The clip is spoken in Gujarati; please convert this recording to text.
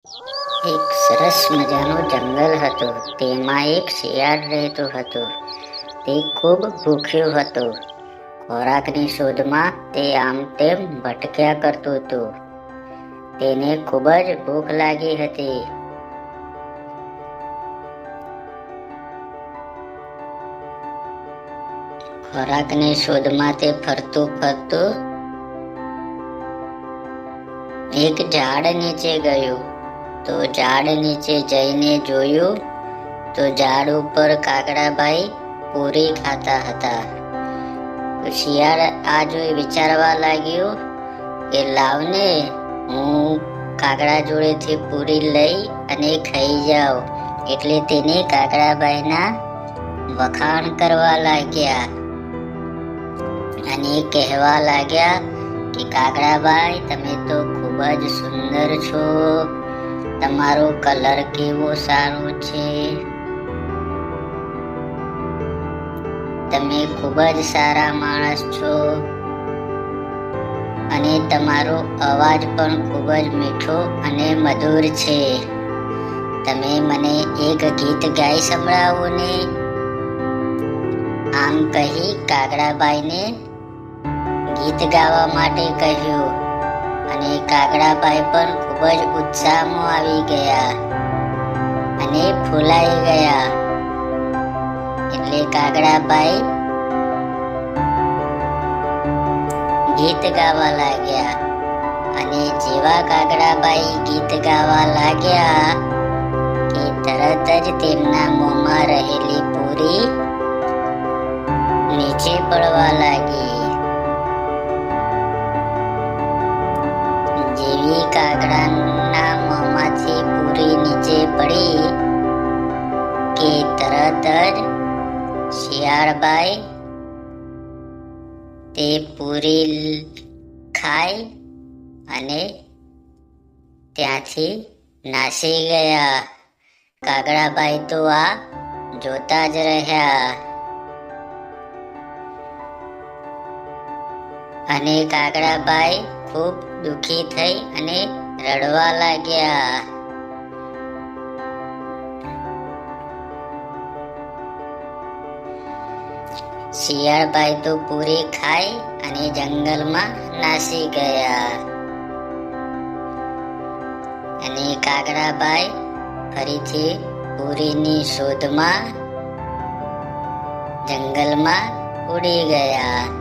એક સરસ મજાનું જંગલ હતું. તેમાં એક શિયાળ રહેતો હતો. તે ખૂબ ભૂખ્યો હતો. ખોરાકની શોધમાં તે આમ તેમ ભટક્યા કરતું હતું. તેને ખૂબ જ ભૂખ લાગી હતી. ખોરાકની શોધમાં તે ફરતું એક ઝાડ નીચે ગયું. તો ઝાડ નીચે જઈને જોયું તો ઝાડ ઉપર કાગડાભાઈ પૂરી ખાતા હતા. શિયાળ આ જોઈ વિચારવા લાગ્યું કે લાવને હું કાગડા જોડેથી પૂરી લઈ અને ખાઈ જાઉં. એટલે તેને કાગડાભાઈના વખાણ કરવા લાગ્યા અને કહેવા લાગ્યા કે કાગડાભાઈ, તમે તો ખૂબ જ સુંદર છો. તમારો કલર કેવો સારો છે. તમે ખૂબ જ સારા માણસ છો અને તમારો અવાજ પણ ખૂબ જ મીઠો અને મધુર છે. તમે મને એક ગીત ગાઈ સંભળાવો ને. આમ કહી કાગડાભાઈને ગીત ગાવા માટે કહ્યું અને કાગડાભાઈ પણ ખૂબ જ ઉત્સાહમાં આવી ગયા અને ફૂલાઈ ગયા. એટલે કાગડાભાઈ ગીત ગાવા લાગ્યા અને જેવા કાગડાભાઈ ગીત ગાવા લાગ્યા કે તરત જ તેમના મોંમાં રહેલી પૂરી નીચે પડવા લાગી. જેવી કાગડાના મોંમાંથી પૂરી નીચે પડી કે તરત જ શિયાળભાઈ તે પૂરી ખાઈ અને ત્યાંથી નાસી ગયા. કાગડાભાઈ તો આ જોતા જ રહ્યા અને કાગડાભાઈ ખૂબ દુઃખી થઈ અને રડવા લાગ્યા. શિયાળભાઈ તો પૂરી ખાઈ અને જંગલમાં નાસી ગયા અને કાગડાભાઈ ફરીથી પૂરીની શોધમાં જંગલમાં ઉડી ગયા.